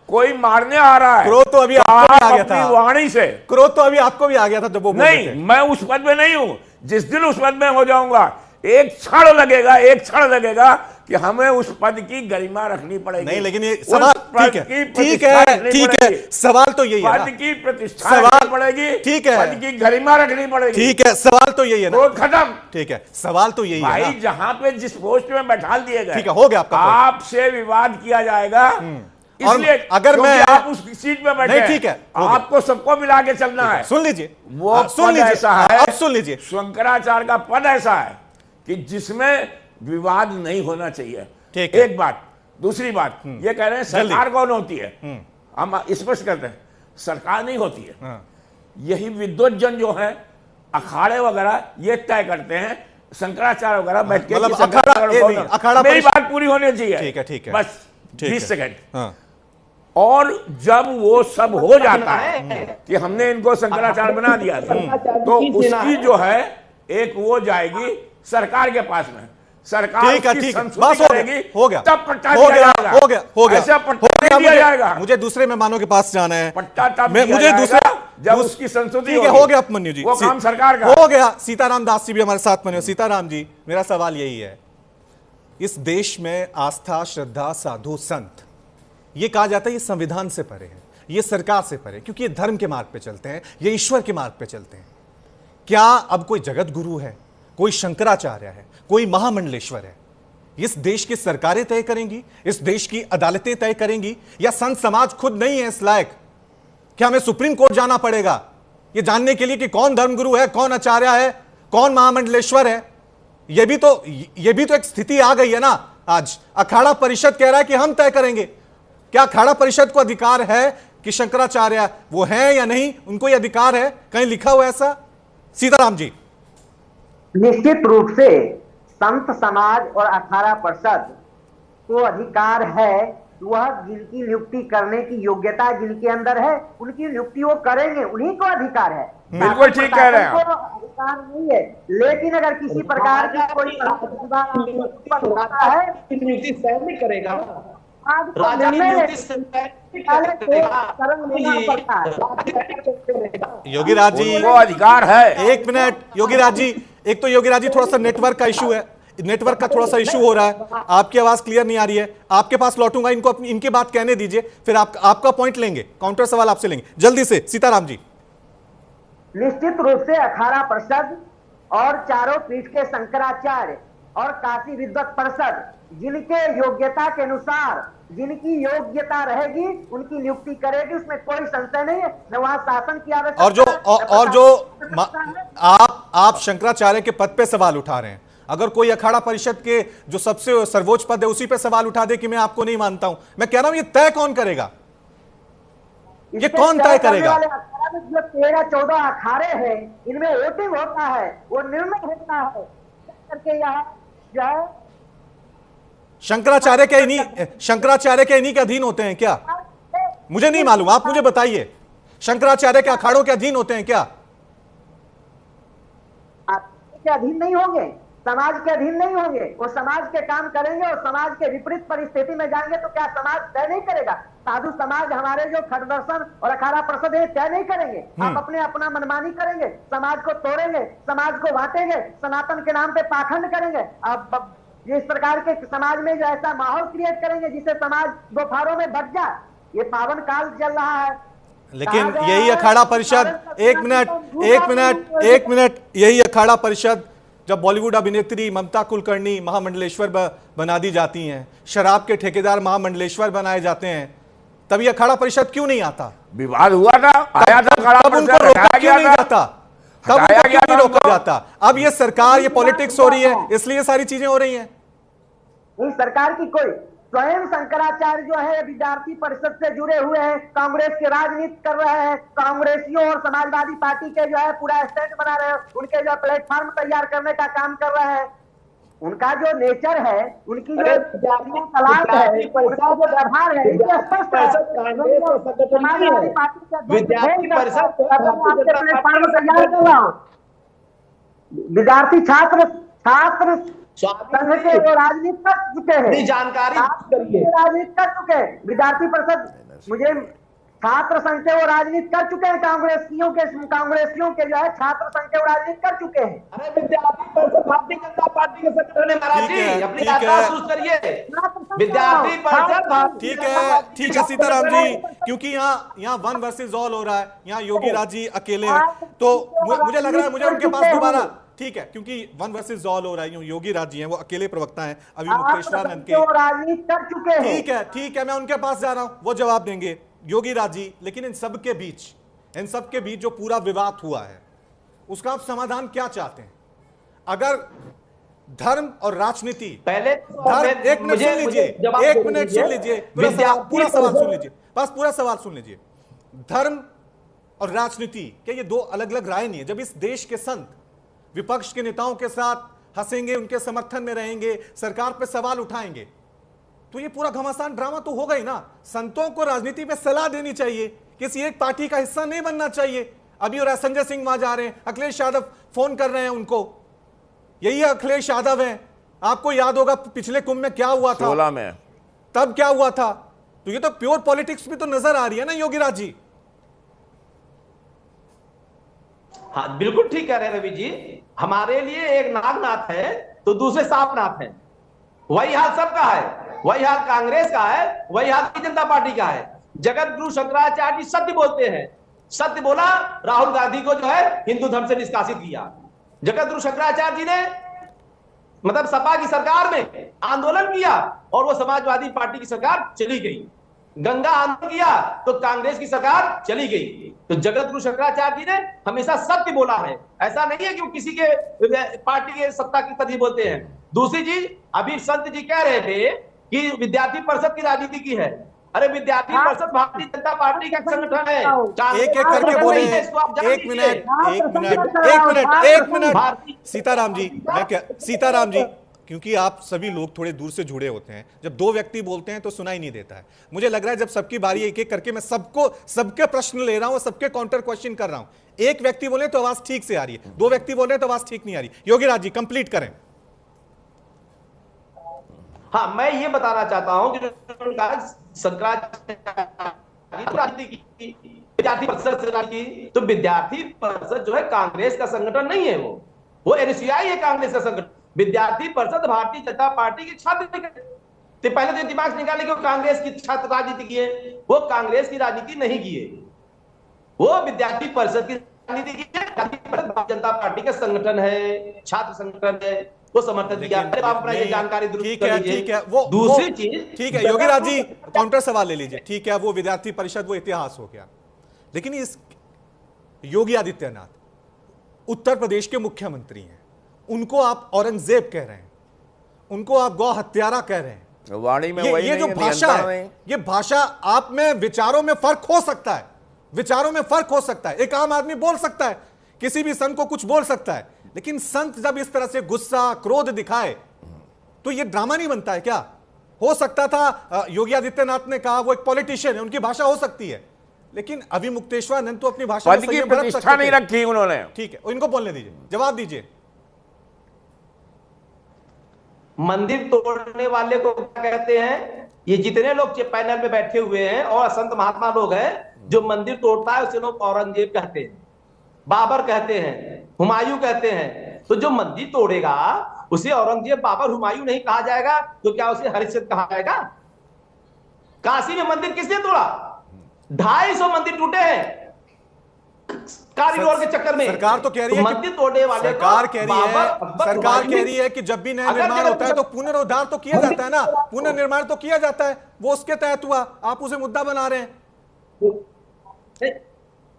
कोई मारने आ रहा है, क्रोध तो अभी आपको भी आ गया था, वाणी से क्रोध तो अभी आपको भी आ गया था जब वो नहीं, मैं उस पद में नहीं हूं। जिस दिन उस पद में हो जाऊंगा, एक क्षण लगेगा कि हमें उस पद की गरिमा रखनी पड़ेगी। नहीं, लेकिन ये सवाल ठीक है, सवाल तो यही है, पद की प्रतिष्ठा रखनी पड़ेगी, ठीक है, पद की गरिमा रखनी पड़ेगी, ठीक है, सवाल तो यही है ना, खत्म, ठीक है, सवाल तो यही है भाई। जहां पे जिस पोस्ट में बैठा दिए गए, ठीक है, हो गया आपका, आपसे विवाद किया जाएगा, इसलिए अगर मैं आप उस सीट में बैठे, ठीक है, आपको सबको मिला के चलना है। सुन लीजिए, वो सुन लीजिए, ऐसा है, अब सुन लीजिए, शंकराचार्य का पद ऐसा है कि जिसमें विवाद नहीं होना चाहिए। एक बात, दूसरी बात, ये कह रहे हैं सरकार कौन होती है, हम स्पष्ट करते हैं, सरकार नहीं होती है। यही विद्वज्जन जो है, अखाड़े वगैरह ये तय करते हैं, शंकराचार्य वगैरह बैठ के, अखाड़ा, मेरी बात पूरी होनी चाहिए, ठीक है, बस 20 सेकंड। और जब वो सब हो जाता है कि हमने इनको शंकराचार्य बना दिया था, तो उसकी जो है एक वो जाएगी सरकार के पास में, सरकार की संस्तुति करेगी, हो गया, तब पट्टा दिया जाएगा, हो गया, ऐसा पट्टा दिया जाएगा। मुझे दूसरे मेहमानों के पास जाना है, पट्टा तब मुझे दूसरा जब उसकी संस्तुति होगी। हो गया उपमन्यु जी, वो काम सरकार का हो गया। सीताराम दास जी भी हमारे साथ बने। सीताराम जी, मेरा सवाल यही है, इस देश में आस्था, श्रद्धा, साधु, संत, ये कहा जाता है ये संविधान से परे है, ये सरकार से परे, क्योंकि ये धर्म के मार्ग पे चलते हैं, ये ईश्वर के मार्ग पे चलते हैं। क्या अब कोई जगत गुरु है, कोई शंकराचार्य है, कोई महामंडलेश्वर है? इस देश की सरकारें तय करेंगी, इस देश की अदालतें तय करेंगी, या संत समाज खुद नहीं है इस लायक? क्या हमें सुप्रीम कोर्ट जाना पड़ेगा ये जानने के लिए कि कौन धर्मगुरु है, कौन आचार्य है, कौन महामंडलेश्वर है? ये भी तो एक स्थिति आ गई है ना आज। अखाड़ा परिषद कह रहा है कि हम तय करेंगे। क्या अखाड़ा परिषद को अधिकार है कि शंकराचार्य वो हैं या नहीं? उनको ये अधिकार है? कहीं लिखा हुआ ऐसा? सीताराम जी, निश्चित रूप से संत समाज और अखाड़ा परिषद को अधिकार है वह जिनकी नियुक्ति करने की योग्यता जिनके अंदर है उनकी नियुक्ति वो करेंगे, उन्हीं को अधिकार है। बिल्कुल ठीक कह रहे हैं आप। अधिकार नहीं है, लेकिन अगर किसी प्रकार की कोई है नियुक्ति स्वयं नहीं करेगा, योगी राज जी वो अधिकार है। एक मिनट योगी राज जी, एक तो योगी राज जी थोड़ा सा नेटवर्क का इशू है, नेटवर्क का थोड़ा सा इशू हो रहा है, आपकी आवाज क्लियर नहीं आ रही है। आपके पास लौटूंगा, इनको इनकी बात कहने दीजिए, फिर आपका पॉइंट लेंगे, काउंटर सवाल आपसे लेंगे जल्दी से। सीताराम जी। निश्चित रूप से अखाड़ा परिषद और चारों पीठ के शंकराचार्य और काशी विद्वत परिषद जिनके योग्यता के अनुसार जिनकी योग्यता रहेगी उनकी नियुक्ति करेगी, उसमें कोई संशय नहीं है। न वहां शासन की आवश्यकता और जो आप शंकराचार्य के पद पे सवाल उठा रहे हैं, अगर कोई अखाड़ा परिषद के जो सबसे सर्वोच्च पद है उसी पे सवाल उठा दे कि मैं आपको नहीं मानता हूं, मैं कह रहा हूं ये तय कौन करेगा? ये कौन तय करेगा? जो 13-14 अखाड़े हैं इनमें वोटिंग होता है, वो निर्णय होता है करके यहाँ जो है शंकराचार्य के इन्हीं के अधीन होते हैं क्या? मुझे नहीं मालूम, आप मुझे बताइए। शंकराचार्य के अखाड़ों के अधीन होते हैं क्या? के अधीन नहीं होंगे, समाज के अधीन नहीं होंगे, वो समाज के काम करेंगे और समाज के विपरीत परिस्थिति में जाएंगे तो क्या समाज तय नहीं करेगा? साधु समाज हमारे जो खड़ दर्शन और अखाड़ा परिषद है तय नहीं करेंगे। आप अपना मनमानी करेंगे, समाज को तोड़ेंगे, समाज को बांटेंगे, सनातन के नाम पे पाखंड करेंगे। अब इस प्रकार के समाज में जो ऐसा माहौल क्रिएट करेंगे जिससे समाज दोपहरों में बच जाए, ये पावन काल चल रहा है। लेकिन यही अखाड़ा परिषद, एक मिनट, यही अखाड़ा परिषद जब बॉलीवुड अभिनेत्री ममता कुलकर्णी महामंडलेश्वर बना दी जाती हैं, शराब के ठेकेदार महामंडलेश्वर बनाए जाते हैं, तब ये अखाड़ा परिषद क्यों नहीं आता? विवाद हुआ था, आया था अखाड़ा परिषद, क्यों नहीं जाता? तब उनको क्यों नहीं रोका जाता? अब ये सरकार, ये पॉलिटिक्स हो रही है, इसलिए सारी चीजें हो रही हैं। नहीं, सरकार की कोई स्वयं शंकराचार्य जो है विद्यार्थी परिषद से जुड़े हुए हैं, कांग्रेस की राजनीति कर रहे हैं, कांग्रेसियों और समाजवादी पार्टी के जो है पूरा स्टैंड बना रहे हैं, उनके जो प्लेटफॉर्म तैयार करने का काम कर रहे हैं। उनका जो नेचर है, उनकी जो तलाश है, उनका जो व्यवहार है, विद्यार्थी छात्र संघ के वो राजनीति कर चुके हैं, जानकारी राजनीति कर चुके हैं। विद्यार्थी परिषद मुझे छात्र संघ के वो राजनीति कर चुके हैं, कांग्रेसियों के जो है छात्र संघ के वो राजनीति कर चुके हैं। अरे विद्यार्थी परिषद भारतीय जनता पार्टी के संगठन है महाराज जी, अपनी यात्रा शुरू करिए। विद्यार्थी परिषद ठीक है सीताराम जी, क्योंकि यहाँ वन वर्सेस ऑल हो रहा है, यहाँ योगी राज जी अकेले हैं, तो मुझे लग रहा है मुझे उनके पास दोबारा, ठीक है, क्योंकि वन वर्सेस ऑल हो रहा है, योगी राज जी हैं, वो अकेले प्रवक्ता हैं, अभी मुक्तेश्वरानंद के राजनीति कर चुके हैं। ठीक है, मैं उनके पास जा रहा हूं, वो जवाब देंगे योगी राज जी। लेकिन इन सब के बीच जो पूरा विवाद हुआ है उसका आप समाधान क्या चाहते हैं? अगर धर्म और राजनीति, पहले एक मिनट सुन लीजिए, पूरा सवाल सुन लीजिए, बस पूरा सवाल सुन लीजिए। धर्म और राजनीति के ये दो अलग अलग राय नहीं है। जब इस देश के संत विपक्ष के नेताओं के साथ हंसेंगे, उनके समर्थन में रहेंगे, सरकार पे सवाल उठाएंगे, तो ये पूरा घमासान ड्रामा तो होगा ही ना। संतों को राजनीति में सलाह देनी चाहिए, किसी एक पार्टी का हिस्सा नहीं बनना चाहिए। अभी और संजय सिंह वहां जा रहे हैं, अखिलेश यादव फोन कर रहे हैं उनको, यही अखिलेश यादव है। आपको याद होगा पिछले कुंभ में क्या हुआ था, 16 में तब क्या हुआ था। तो ये तो प्योर पॉलिटिक्स भी तो नजर आ रही है ना योगी राज जी। हाँ बिल्कुल ठीक कह रहे हैं रवि जी, हमारे लिए एक नागनाथ है तो दूसरे सांपनाथ है। वही हाल सबका है, वही हाल कांग्रेस का है, वही हाल भारतीय जनता पार्टी का है। जगत गुरु शंकराचार्य जी सत्य बोलते हैं, सत्य बोला, राहुल गांधी को जो है हिंदू धर्म से निष्कासित किया। जगत गुरु शंकराचार्य जी ने मतलब सपा की सरकार में आंदोलन किया और वो समाजवादी पार्टी की सरकार चली गई। गंगा आंदोलन किया तो कांग्रेस की सरकार चली गई। तो जगत गुरु शंकराचार्य जी ने हमेशा सत्य बोला है, ऐसा नहीं है कि वो किसी के पार्टी के सत्ता की तरह बोलते हैं। दूसरी चीज, अभी संत जी कह रहे थे कि विद्यार्थी परिषद की राजनीति की है। अरे विद्यार्थी परिषद भारतीय जनता पार्टी का संगठन है। एक एक करके बोले, एक मिनट सीताराम जी, मैं क्या सीताराम जी, क्योंकि आप सभी लोग थोड़े दूर से जुड़े होते हैं, जब दो व्यक्ति बोलते हैं तो सुनाई नहीं देता है। मुझे लग रहा है जब सबकी बारी एक एक करके मैं सबके प्रश्न ले रहा हूं, सबके काउंटर क्वेश्चन कर रहा हूं, एक व्यक्ति बोले तो आवाज ठीक से आ रही है, दो व्यक्ति बोल रहे तो आवाज ठीक नहीं आ रही। योगी राज जी कंप्लीट करें। हाँ, मैं ये बताना चाहता हूं कि विद्यार्थी परिषद की, तो विद्यार्थी परिषद जो है कांग्रेस का संगठन नहीं है, वो एनएसयूआई है कांग्रेस का संगठन। विद्यार्थी परिषद भारतीय जनता पार्टी के छात्र, तो पहले तो दिमाग निकाले कि वो कांग्रेस की छात्र राजनीति की है, वो कांग्रेस की राजनीति नहीं की है, वो विद्यार्थी परिषद की राजनीति की है। भारतीय जनता पार्टी का संगठन है, छात्र संगठन है, वो समर्थन दिया। आप अपना ये जानकारी ठीक है वो दूसरी चीज ठीक है। योगी राज जी काउंटर सवाल ले लीजिए। ठीक है, वो विद्यार्थी परिषद वो इतिहास हो गया, लेकिन इस योगी आदित्यनाथ उत्तर प्रदेश के मुख्यमंत्री हैं, उनको आप औरंगजेब कह रहे हैं, उनको आप गौ हत्यारा कह रहे हैं। वाणी में ये जो भाषा है, ये भाषा आप में विचारों में फर्क हो सकता है, विचारों में फर्क हो सकता है। एक आम आदमी बोल सकता है, किसी भी संत को कुछ बोल सकता है, लेकिन संत जब इस तरह से गुस्सा क्रोध दिखाए तो ये ड्रामा नहीं बनता है क्या? हो सकता था योगी आदित्यनाथ ने कहा वो एक पॉलिटिशियन है, उनकी भाषा हो सकती है, लेकिन अभिमुक्तेश्वरानंद तो अपनी भाषा में की प्रतिष्ठा नहीं रखी उन्होंने। ठीक है, इनको बोलने दीजिए, जवाब दीजिए। मंदिर तोड़ने वाले को क्या कहते हैं? ये जितने लोग पैनल में बैठे हुए हैं और संत महात्मा लोग हैं, जो मंदिर तोड़ता है उसे लोग औरंगजेब कहते हैं, बाबर कहते हैं, हुमायूं कहते हैं। तो जो मंदिर तोड़ेगा उसे औरंगजेब, बाबर, हुमायूं नहीं कहा जाएगा तो क्या उसे हरिश्चंद्र कहा जाएगा? काशी में मंदिर किसने तोड़ा? 250 मंदिर टूटे हैं कारीगरों के चक्कर में। सरकार तो कह रही है मंदिर तोड़ने वाले सरकार कह रही है कि जब भी नया निर्माण होता है तो पुनरुद्धार तो किया जाता है ना, पुनर्निर्माण तो किया जाता है, वो उसके तहत हुआ, आप उसे मुद्दा बना रहे हैं।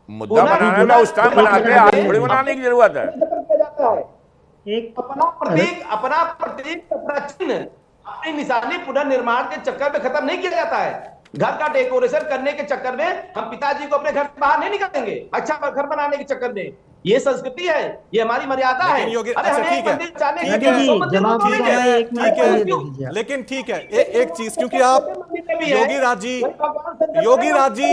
मुद्दा बनाना था उस टाइम बनाते हैं, आज थोड़ी बनाने की जरूरत है। एक अपना प्रतीक, अपना चिन्ह, अपनी निशानी पुनर्निर्माण के चक्कर में खत्म नहीं किया जाता है। घर का डेकोरेशन करने के चक्कर में हम पिताजी को अपने घर से बाहर नहीं निकालेंगे, अच्छा घर बनाने के चक्कर में। ये संस्कृति है, ये हमारी मर्यादा है। लेकिन ठीक है, एक चीज, क्योंकि आप योगी राज जी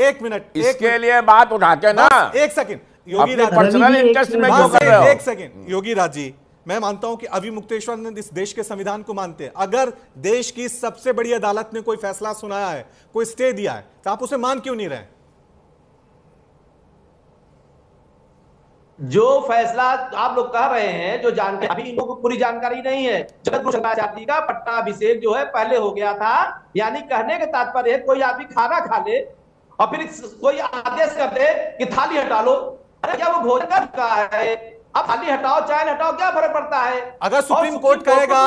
एक मिनट, इसके लिए बात उठाते ना, एक सेकंड योगी राज, पर्सनल इंटरेस्ट में क्यों कर रहे हो? एक सेकंड योगी राज जी, मैं मानता हूं कि अभिमुक्तेश्वरानंद इस देश के संविधान को मानते हैं। अगर देश की सबसे बड़ी अदालत ने कोई फैसला सुनाया है, कोई स्टे दिया है, तो आप उसे मान क्यों नहीं रहे? जो फैसला आप लोग कह रहे हैं, जो जानकारी अभी इन लोगों को पूरी जानकारी नहीं है। जगतगुरु शंकराचार्य जी का पट्टाभिषेक जो है पहले हो गया था, यानी कहने का तात्पर्य है कोई आदमी खाना खा ले और फिर कोई आदेश कर दे कि थाली हटा लो। अरे क्या वो भोजन का है? अब थाली हटाओ, चाय हटाओ, क्या फर्क पड़ता है? अगर सुप्रीम कोर्ट कहेगा,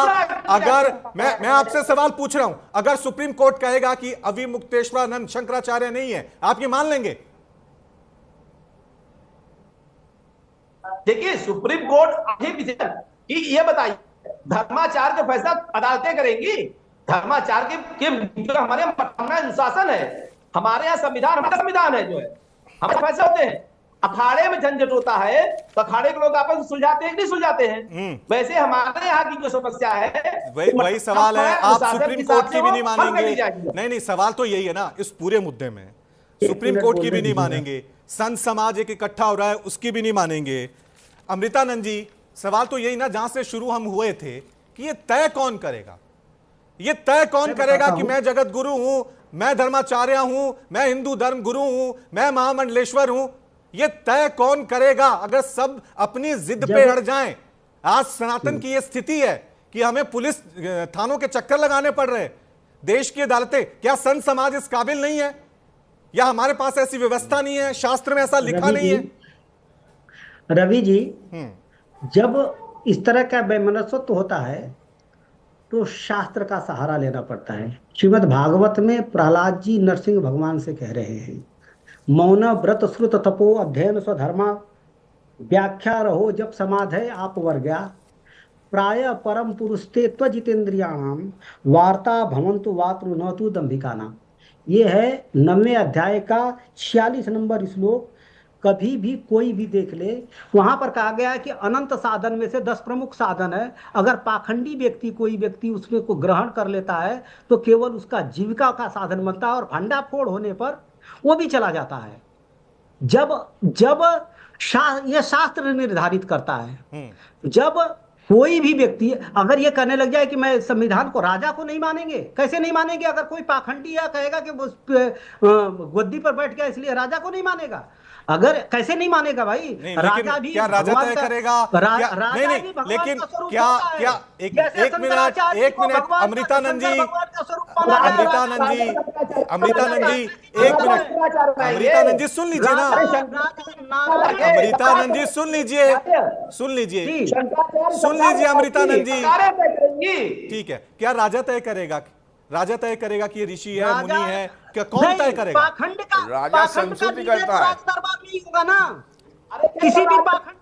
अगर मैं आपसे सवाल पूछ रहा हूं, अगर सुप्रीम कोर्ट कहेगा कि अभिमुक्तेश्वरानंद शंकराचार्य नहीं है, आप ये मान लेंगे? देखिए, सुप्रीम कोर्ट आगे पीछे कि ये बताइए, धर्माचार का फैसला अदालतें करेंगी? धर्माचार के हमारे अनुशासन है, हमारे यहाँ संविधान, हमारा संविधान है जो है, हमारे फैसले होते हैं। अखाड़े में झंझट होता है तो अखाड़े के लोग आपस में सुलझाते हैं कि नहीं सुलझाते हैं? वैसे हमारे यहाँ की जो समस्या है वही सवाल है, आप सुप्रीम कोर्ट की भी नहीं मानेंगे। नहीं, सवाल तो यही है ना, इस पूरे मुद्दे में सुप्रीम कोर्ट की भी नहीं मानेंगे, संत समाज एक इकट्ठा हो रहा है उसकी भी नहीं मानेंगे। अमृतानंद जी, सवाल तो यही ना, जहां से शुरू हम हुए थे, कि ये तय कौन करेगा? ये तय कौन करेगा कि मैं जगत गुरु हूं, मैं धर्माचार्य हूं, मैं हिंदू धर्म गुरु हूं, मैं महामंडलेश्वर हूं? ये तय कौन करेगा? अगर सब अपनी जिद पे अड़ जाएं, आज सनातन की ये स्थिति है कि हमें पुलिस थानों के चक्कर लगाने पड़ रहे, देश की अदालतें, क्या संत समाज इस काबिल नहीं है, या हमारे पास ऐसी व्यवस्था नहीं है, शास्त्र में ऐसा लिखा नहीं है? रवि जी, जब इस तरह का वैमनस्यत्व होता है तो शास्त्र का सहारा लेना पड़ता है। श्रीमद् भागवत में प्रहलाद जी नरसिंह भगवान से कह रहे हैं, मौन व्रत श्रुत तपो अध्ययन स्वधर्मा, व्याख्या रहो जब समाधे आप वर्ग्या, प्राय परम पुरुषते त्वजितेन्द्रियाणाम, वार्ता भवन्तु वातृ न तु दंभिकानाम। ये है 9वें अध्याय का 46 नंबर श्लोक, कभी भी कोई भी देख ले, वहां पर कहा गया है कि अनंत साधन में से 10 प्रमुख साधन है। अगर पाखंडी व्यक्ति कोई व्यक्ति उसमें को ग्रहण कर लेता है तो केवल उसका जीविका का साधन बनता है और भंडाफोड़ होने पर वो भी चला जाता है। जब यह शास्त्र निर्धारित करता है, जब कोई भी व्यक्ति अगर ये कहने लग जाए कि मैं संविधान को, राजा को नहीं मानेंगे, कैसे नहीं मानेंगे? अगर कोई पाखंडी या कहेगा कि वो गद्दी पर बैठ गया इसलिए राजा को नहीं मानेगा, अगर कैसे नहीं मानेगा भाई? राजा भी क्या राजा तय करेगा? नहीं, लेकिन क्या एक मिनट अमृतानंद जी, अमृतानंद जी सुन लीजिए ना, अमृतानंद जी सुन लीजिए अमृतानंद जी। ठीक है, क्या राजा तय करेगा? राजा तय करेगा कि ये ऋषि है, मुनि है, क्या कौन तय करेगा? राजा संस्तुति करता है। नहीं होगा ना किसी भी पाखंड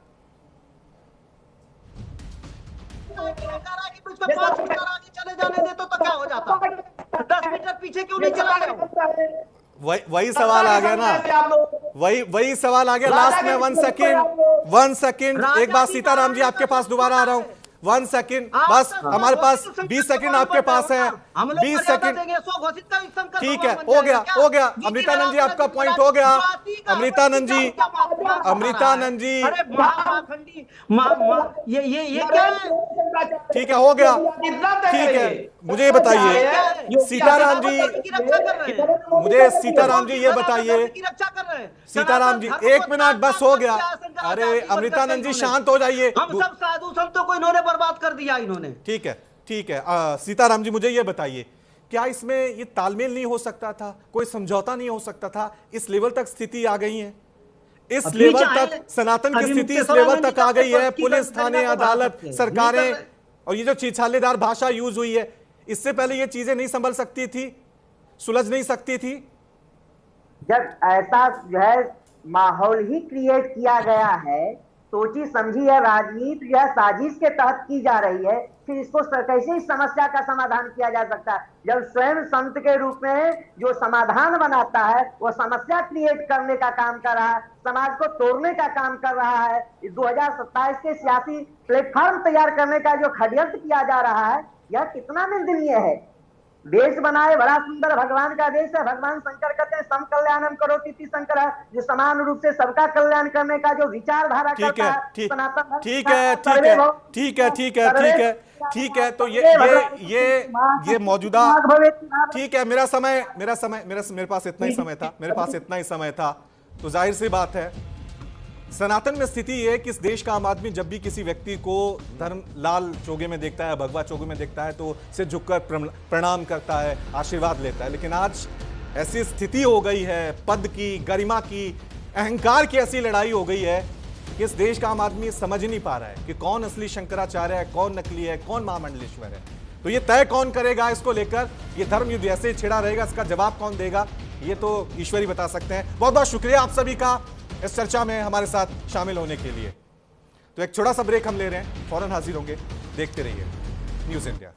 चले जाने दे तो क्या हो जाता? 10 मीटर पीछे क्यों नहीं चला गया? वही सवाल आ गया ना, वही सवाल आ गया लास्ट में। 1 सेकेंड एक बात, सीताराम जी आपके पास दोबारा आ रहा हूं। 1 सेकेंड बस, हमारे पास 20 सेकेंड आपके पास है, 20 सेकेंड। ठीक है, हो गया अमृतानंद जी, आपका पॉइंट हो गया। अमृतानंद जी ये क्या है? ठीक है, हो गया। ठीक है, मुझे ये बताइए सीताराम जी, ये बताइए सीताराम जी, 1 मिनट बस, हो गया। अरे अमृतानंद जी शांत हो जाइए। हम सब साधु संतों को इन्होंने बर्बाद कर दिया इन्होंने। ठीक है सीताराम जी, मुझे ये बताइए, क्या इसमें ये तालमेल नहीं हो सकता था? कोई समझौता नहीं हो सकता था? इस लेवल तक स्थिति आ गई है, इस लेवल तक सनातन की स्थिति इस लेवल तक आ गई है, पुलिस, थाने, अदालत, सरकारें, और ये जो छिछालेदार भाषा यूज हुई है, इससे पहले ये चीजें नहीं संभल सकती थी, सुलझ नहीं सकती थी? जब ऐसा जो है माहौल ही क्रिएट किया गया है, सोची समझी है राजनीति जो है साजिश के तहत की जा रही है, फिर इसको कैसे इस समस्या का समाधान किया जा सकता है? जब स्वयं संत के रूप में जो समाधान बनाता है वो समस्या क्रिएट करने का काम कर रहा है, समाज को तोड़ने का काम कर रहा है। 2027 के सियासी प्लेटफॉर्म तैयार करने का जो षड्यंत्र किया जा रहा है, यह कितना निंदनीय है। देश बनाए बड़ा सुंदर भगवान का देश है, भगवान शंकर कहते हैं सम कल्याणम करोति इति शंकर, जो समान रूप से सबका कल्याण करने का जो विचारधारा करता है सनातन। ठीक है, तो ये मौजूदा, ठीक है, मेरे पास इतना ही समय था, तो जाहिर सी बात है सनातन में स्थिति है कि इस देश का आम आदमी जब भी किसी व्यक्ति को धर्म लाल चोगे में देखता है, भगवा चोगे में देखता है, तो सिर झुककर प्रणाम करता है, आशीर्वाद लेता है। लेकिन आज ऐसी स्थिति हो गई है, पद की, गरिमा की, अहंकार की ऐसी लड़ाई हो गई है कि इस देश का आम आदमी समझ नहीं पा रहा है कि कौन असली शंकराचार्य है, कौन नकली है, कौन महामंडलेश्वर है। तो ये तय कौन करेगा इसको लेकर? ये धर्म युद्ध ऐसे छिड़ा रहेगा, इसका जवाब कौन देगा? ये तो ईश्वर ही बता सकते हैं। बहुत बहुत शुक्रिया आप सभी का इस चर्चा में हमारे साथ शामिल होने के लिए। तो एक छोटा सा ब्रेक हम ले रहे हैं, फौरन हाजिर होंगे, देखते रहिए न्यूज़ इंडिया।